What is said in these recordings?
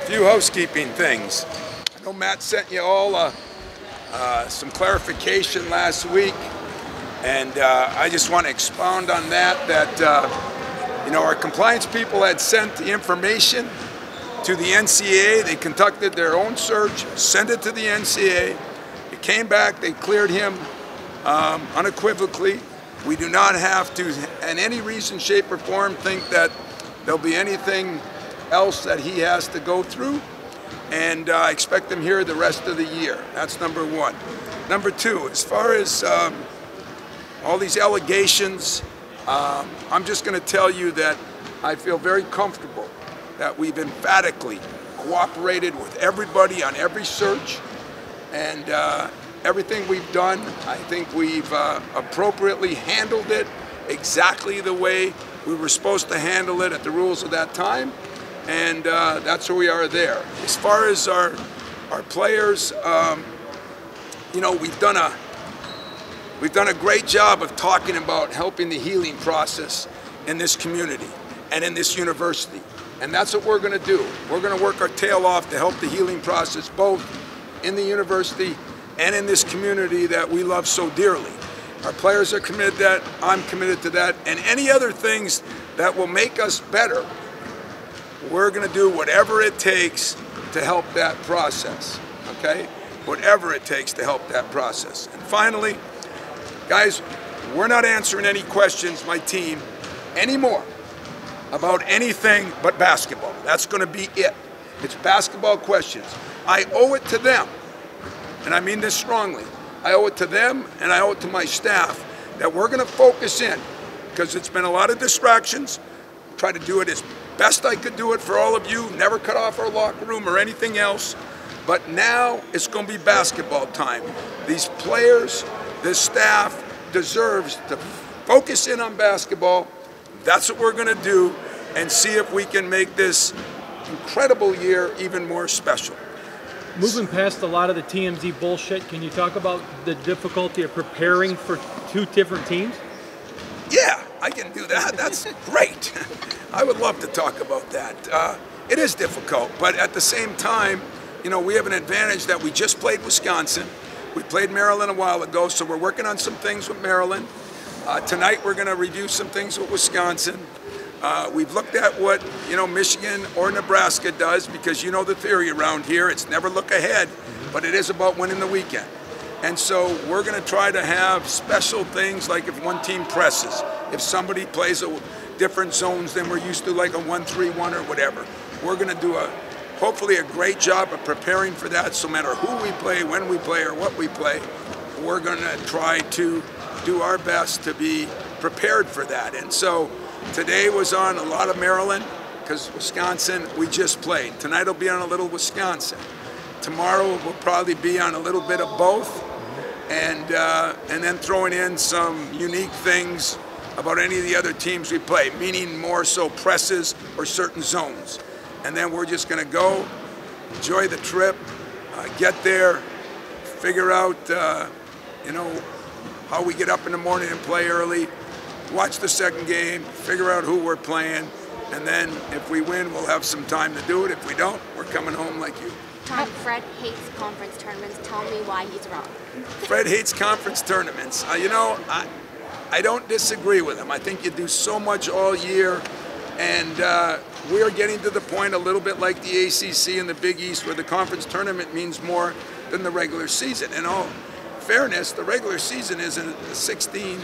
few housekeeping things. I know Matt sent you all some clarification last week, and I just want to expound on that. You know, our compliance people had sent the information to the NCAA. They conducted their own search, sent it to the NCAA. It came back, they cleared him unequivocally. We do not have to, in any reason, shape, or form, think that there'll be anything else that he has to go through, and I expect him here the rest of the year. That's number one. Number two, as far as all these allegations, I'm just going to tell you that I feel very comfortable that we've emphatically cooperated with everybody on every search, and everything we've done, I think we've appropriately handled it exactly the way we were supposed to handle it at the rules of that time, and that's where we are there. As far as our players, you know, we've done a great job of talking about helping the healing process in this community and in this university, and that's what we're going to do. We're going to work our tail off to help the healing process both in the university and in this community that we love so dearly. Our players are committed to that, I'm committed to that, and any other things that will make us better, we're going to do whatever it takes to help that process, okay? Whatever it takes to help that process. And finally, guys, we're not answering any questions, my team, anymore about anything but basketball. That's going to be it. It's basketball questions. I owe it to them, and I mean this strongly, I owe it to them and I owe it to my staff that we're going to focus in, because it's been a lot of distractions. Try to do it as best I could do it for all of you, never cut off our locker room or anything else, but now it's going to be basketball time. These players, this staff deserves to focus in on basketball. That's what we're going to do, and see if we can make this incredible year even more special. Moving past a lot of the TMZ bullshit, can you talk about the difficulty of preparing for two different teams? Yeah, I can do that. That's great. I would love to talk about that. It is difficult, but at the same time, you know, we have an advantage that we just played Wisconsin. We played Maryland a while ago, so we're working on some things with Maryland. Tonight we're going to review some things with Wisconsin. We've looked at what, you know, Michigan or Nebraska does, because you know the theory around here, it's never look ahead, but it is about winning the weekend. And so we're going to try to have special things, like if one team presses, if somebody plays different zones than we're used to, like a 1-3-1 or whatever. We're going to do hopefully a great job of preparing for that, so no matter who we play, when we play, or what we play, we're going to try to do our best to be prepared for that. And so today was on a lot of Maryland, because Wisconsin, we just played. Tonight will be on a little Wisconsin. Tomorrow will probably be on a little bit of both, and then throwing in some unique things about any of the other teams we play, meaning more so presses or certain zones. And then we're just going to go, enjoy the trip, get there, figure out, you know, how we get up in the morning and play early, watch the second game, figure out who we're playing, and then if we win, we'll have some time to do it. If we don't, we're coming home like you. Tom, Fred hates conference tournaments. Tell me why he's wrong. Fred hates conference tournaments. You know, I don't disagree with him. I think you do so much all year, and we are getting to the point a little bit like the ACC and the Big East, where the conference tournament means more than the regular season. In all fairness, the regular season is a 16,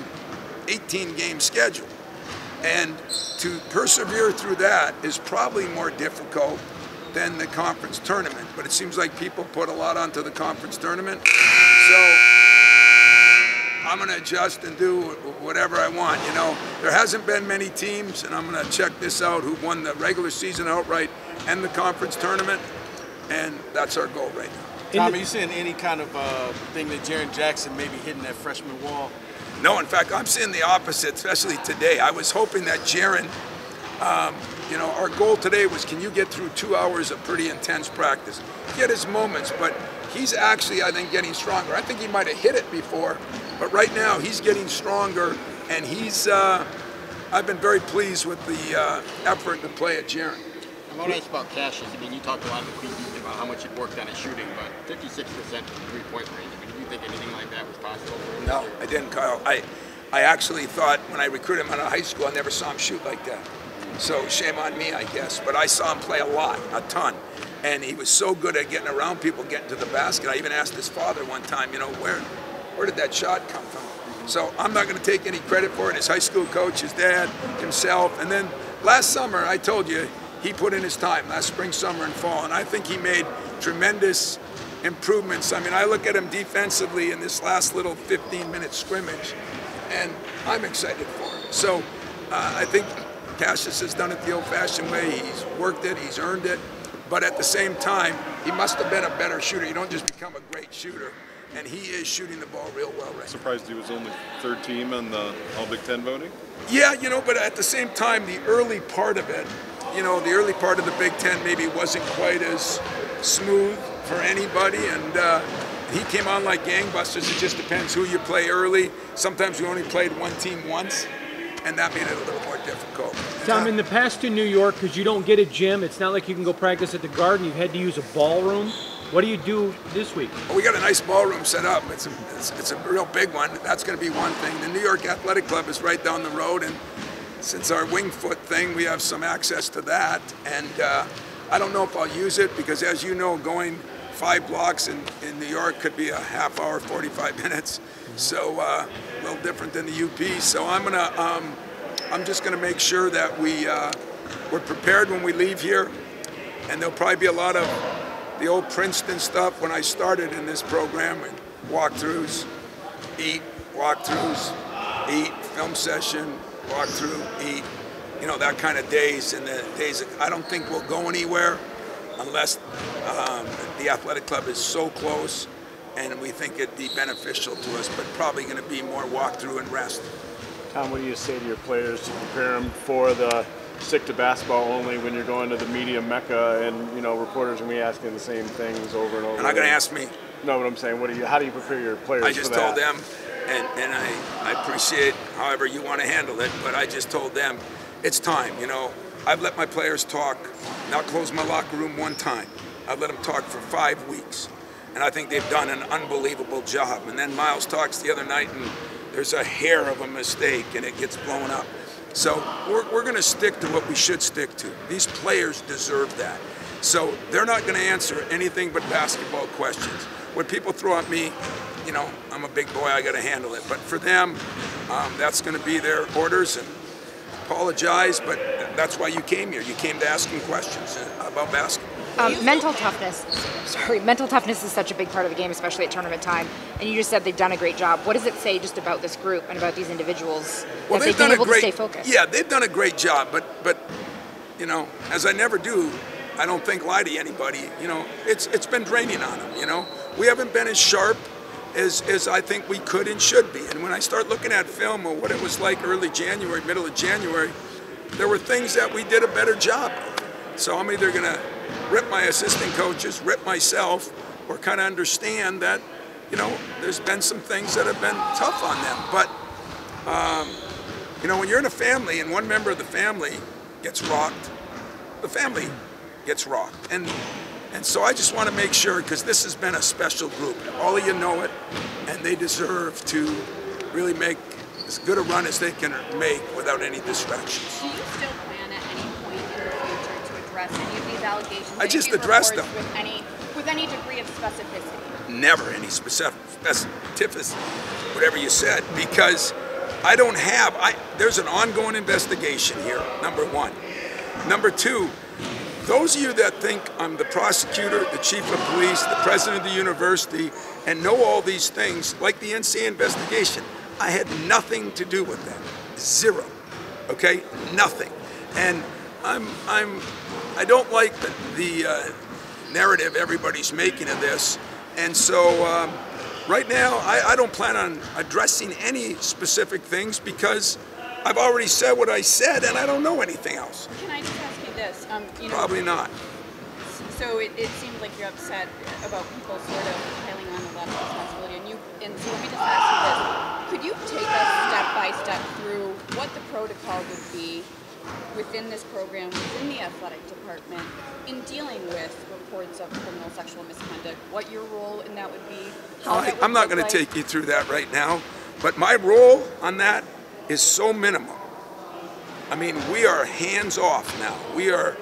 18 game schedule, and to persevere through that is probably more difficult than the conference tournament, but it seems like people put a lot onto the conference tournament, so I'm going to adjust and do whatever I want. You know, there hasn't been many teams, and I'm going to check this out, who won the regular season outright and the conference tournament, and that's our goal right now. Tom, are you seeing any kind of thing that Jaren Jackson may be hitting that freshman wall? No, in fact, I'm seeing the opposite, especially today. I was hoping that Jaren, you know, our goal today was, can you get through 2 hours of pretty intense practice? He had his moments, but he's actually, I think, getting stronger. I think he might have hit it before, but right now he's getting stronger, and he's, I've been very pleased with the effort to play at Jaren. I want to ask about Cassius. I mean, you talked a lot in the preseason about how much he worked on his shooting, but 56% from three-point range. I mean, did you think anything like that was possible for him? No, I didn't, Kyle. I actually thought when I recruited him out of high school, I never saw him shoot like that. So shame on me, I guess. But I saw him play a lot, a ton. And he was so good at getting around people, getting to the basket. I even asked his father one time, you know, where did that shot come from? So I'm not going to take any credit for it. His high school coach, his dad, himself. And then last summer, I told you, he put in his time, last spring, summer, and fall. And I think he made tremendous improvements. I mean, I look at him defensively in this last little 15-minute scrimmage, and I'm excited for him. So I think Cassius has done it the old-fashioned way. He's worked it, he's earned it. But at the same time, he must have been a better shooter. You don't just become a great shooter. And he is shooting the ball real well right now. Surprised he was only third team on the All-Big Ten voting? Yeah, you know, but at the same time, the early part of it, you know, the early part of the Big Ten maybe wasn't quite as smooth for anybody. And he came on like gangbusters. It just depends who you play early. Sometimes we only played one team once, and that made it a little more difficult. Tom, in the past to New York, because you don't get a gym, it's not like you can go practice at the Garden. You've had to use a ballroom. What do you do this week? Well, we got a nice ballroom set up. It's a real big one. That's going to be one thing. The New York Athletic Club is right down the road, and since our wing foot thing, we have some access to that. And I don't know if I'll use it because, as you know, going 5 blocks in New York could be a half hour, 45 minutes. So a little different than the UP. So I'm just gonna make sure that we're prepared when we leave here, and there'll probably be a lot of the old Princeton stuff when I started in this program, and walkthroughs, eat, walkthroughs, eat, film session, walkthrough, eat, you know, that kind of days. And the days I don't think we'll go anywhere unless the athletic club is so close and we think it'd be beneficial to us, but probably going to be more walkthrough and rest. Tom, what do you say to your players to prepare them for the stick to basketball only when you're going to the media mecca, and you know reporters are going to be asking the same things over and over? They're not going to ask me. No, what I'm saying, how do you prepare your players? I just told them, and I appreciate however you want to handle it, but I just told them it's time. You know, I've let my players talk, not close my locker room one time. I've let them talk for 5 weeks, and I think they've done an unbelievable job. And then Miles talks the other night, and there's a hair of a mistake, and it gets blown up. So we're going to stick to what we should stick to. These players deserve that. So they're not going to answer anything but basketball questions. When people throw at me, you know, I'm a big boy, I got to handle it. But for them, that's going to be their orders, and apologize, but that's why you came here. You came to ask them questions about basketball. Mental toughness is such a big part of the game, especially at tournament time. And you just said they've done a great job. What does it say just about this group and about these individuals that they've been able to stay focused? Yeah, they've done a great job. But you know, as I never do, I don't think lie to anybody. You know, it's been draining on them. You know, we haven't been as sharp as I think we could and should be. And when I start looking at film of what it was like early January, middle of January, there were things that we did a better job of. So I'm either going to rip my assistant coaches, rip myself, or kind of understand that, you know, there's been some things that have been tough on them. But, you know, when you're in a family and one member of the family gets rocked, the family gets rocked. And so I just want to make sure, because this has been a special group. All of you know it, and they deserve to really make as good a run as they can make without any distractions. Do you still plan at any point in the future to address any of these allegations? I just addressed them. With any degree of specificity? Never any specificity, whatever you said, because I don't have, there's an ongoing investigation here, number one. Number two, those of you that think I'm the prosecutor, the chief of police, the president of the university, and know all these things, like the NCAA investigation, I had nothing to do with that. Zero. Okay? Nothing. And I don't like the narrative everybody's making of this. And so right now, I don't plan on addressing any specific things because I've already said what I said and I don't know anything else. Can I just ask you this? You know, probably not. So it seems like you're upset about people sort of piling on the left responsibility, and so let me just ask you this: could you take us step by step through what the protocol would be within this program, within the athletic department, in dealing with reports of criminal sexual misconduct, what your role in that would be? I'm not going to take you through that right now, but my role on that is so minimal. I mean, we are hands off now. We are,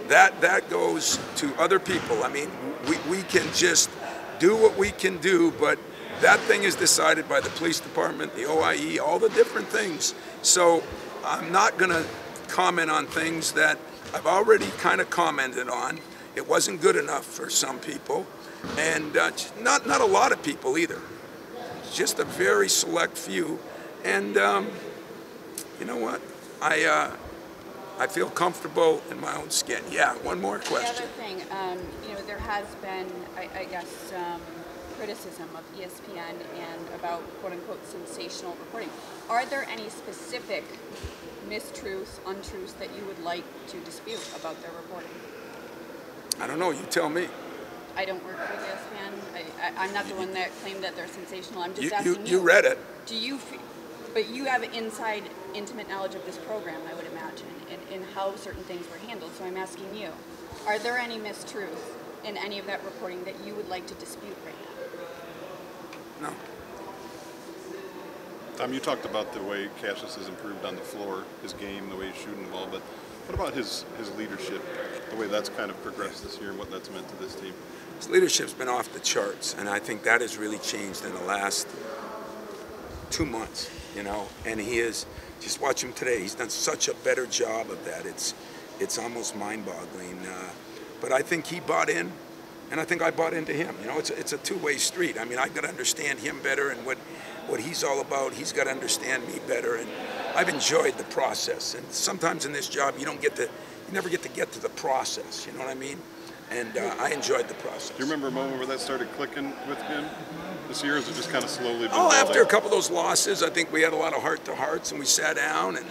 that goes to other people. I mean, we can just do what we can do, but that thing is decided by the police department, the OIE, all the different things. So I'm not going to comment on things that I've already kind of commented on. It wasn't good enough for some people, and not a lot of people either. It's just a very select few, and you know what? I feel comfortable in my own skin. Yeah, one more question. The other thing, you know, there has been, I guess, criticism of ESPN and about quote-unquote sensational reporting. Are there any specific mistruths, untruths that you would like to dispute about their reporting? I don't know. You tell me. I don't work for ESPN. I'm not the one that claimed that they're sensational. I'm just asking you. You read it. Do you? But you have inside, intimate knowledge of this program, I would imagine, in how certain things were handled. So I'm asking you: are there any mistruths in any of that reporting that you would like to dispute right now? No. Tom, you talked about the way Cassius has improved on the floor, his game, the way he's shooting the ball, but what about his leadership, the way that's kind of progressed this year and what that's meant to this team? His leadership's been off the charts, and I think that has really changed in the last 2 months, you know, and he is, just watch him today, he's done such a better job of that. It's almost mind-boggling, but I think he bought in, and I think I bought into him. You know, it's a two-way street. I mean, I've got to understand him better and what he's all about. He's got to understand me better, and I've enjoyed the process. And sometimes in this job, you never get to the process. You know what I mean? And I enjoyed the process. Do you remember a moment where that started clicking with him this year? Or is it just kind of slowly been after a couple of those losses, I think we had a lot of heart-to-hearts, and we sat down and,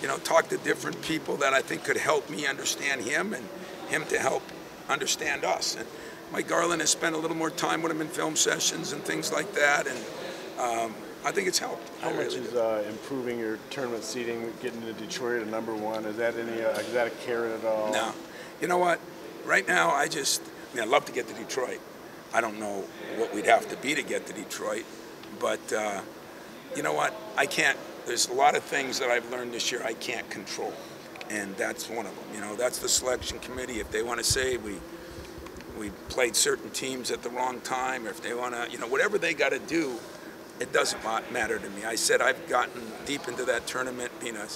you know, talked to different people that I think could help me understand him and him to help understand us. And Mike Garland has spent a little more time with him in film sessions and things like that, and I think it's helped. How much is improving your tournament seeding, getting to Detroit at #1? Is that a carrot at all? No. You know what? Right now, I'd love to get to Detroit. I don't know what we'd have to be to get to Detroit, but you know what? I can't. There's a lot of things that I've learned this year I can't control, and that's one of them. You know, that's the selection committee. If they want to say we played certain teams at the wrong time, or if they want to, you know, whatever they got to do, it doesn't matter to me. I said I've gotten deep into that tournament, being a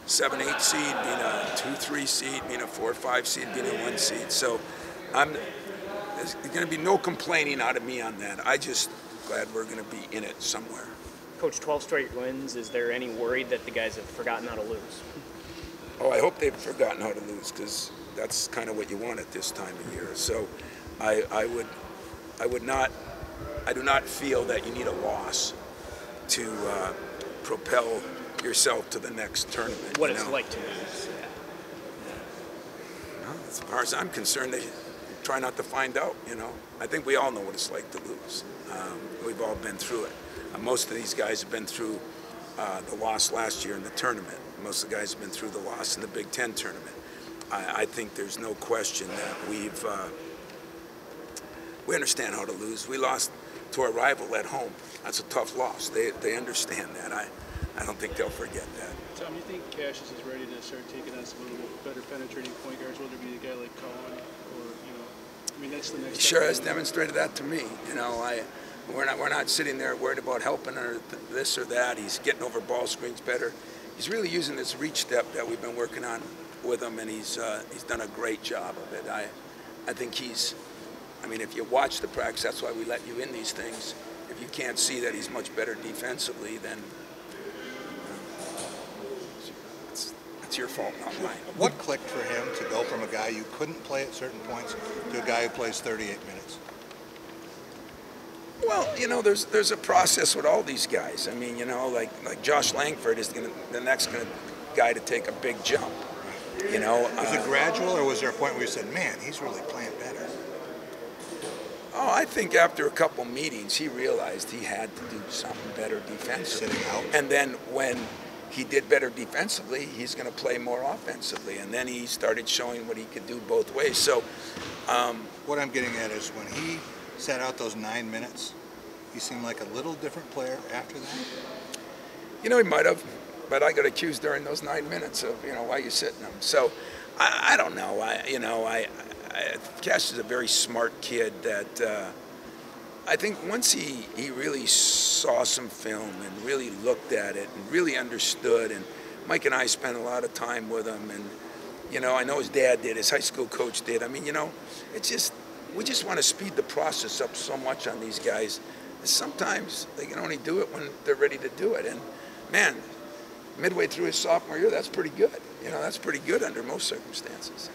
7-8 seed, being a 2-3 seed, being a 4-5 seed, being a 1 seed. So there's going to be no complaining out of me on that. I just glad we're going to be in it somewhere. Coach, 12 straight wins. Is there any worry that the guys have forgotten how to lose? Oh, I hope they've forgotten how to lose, because that's kind of what you want at this time of year. So I do not feel that you need a loss to propel yourself to the next tournament. What it's like to lose. Well, as far as I'm concerned, they try not to find out, you know. I think we all know what it's like to lose. We've all been through it. Most of these guys have been through the loss last year in the tournament. Most of the guys have been through the loss in the Big Ten tournament. I think there's no question that we understand how to lose. We lost to our rival at home. That's a tough loss. They understand that. I don't think they'll forget that. Tom, you think Cassius is ready to start taking on some little better penetrating point guards, whether it be a guy like Cohen or, you know, I mean, that's the next. He sure has demonstrated that to me. You know, we're not sitting there worried about helping or this or that. He's getting over ball screens better. He's really using this reach step that we've been working on with him, and he's done a great job of it. I think I mean, if you watch the practice, that's why we let you in these things. If you can't see that he's much better defensively, then it's your fault, not mine. What clicked for him to go from a guy you couldn't play at certain points to a guy who plays 38 minutes? Well, you know, there's a process with all these guys. I mean, you know, like Josh Langford is the next guy to take a big jump. You know, was it gradual, or was there a point where you said, "Man, he's really playing better"? Oh, I think after a couple meetings, he realized he had to do something better defensively. Sitting out. And then when he did better defensively, he's going to play more offensively. And then he started showing what he could do both ways. So what I'm getting at is when he sat out those 9 minutes, he seemed like a little different player after that. You know, he might have, but I got accused during those 9 minutes of, why you sitting him. So I don't know. Cash is a very smart kid that I think once he really saw some film and really looked at it and really understood, and Mike and I spent a lot of time with him, and I know his dad did, his high school coach did. I mean, it's just, we just want to speed the process up so much on these guys. And sometimes they can only do it when they're ready to do it. And man, midway through his sophomore year, that's pretty good. That's pretty good under most circumstances.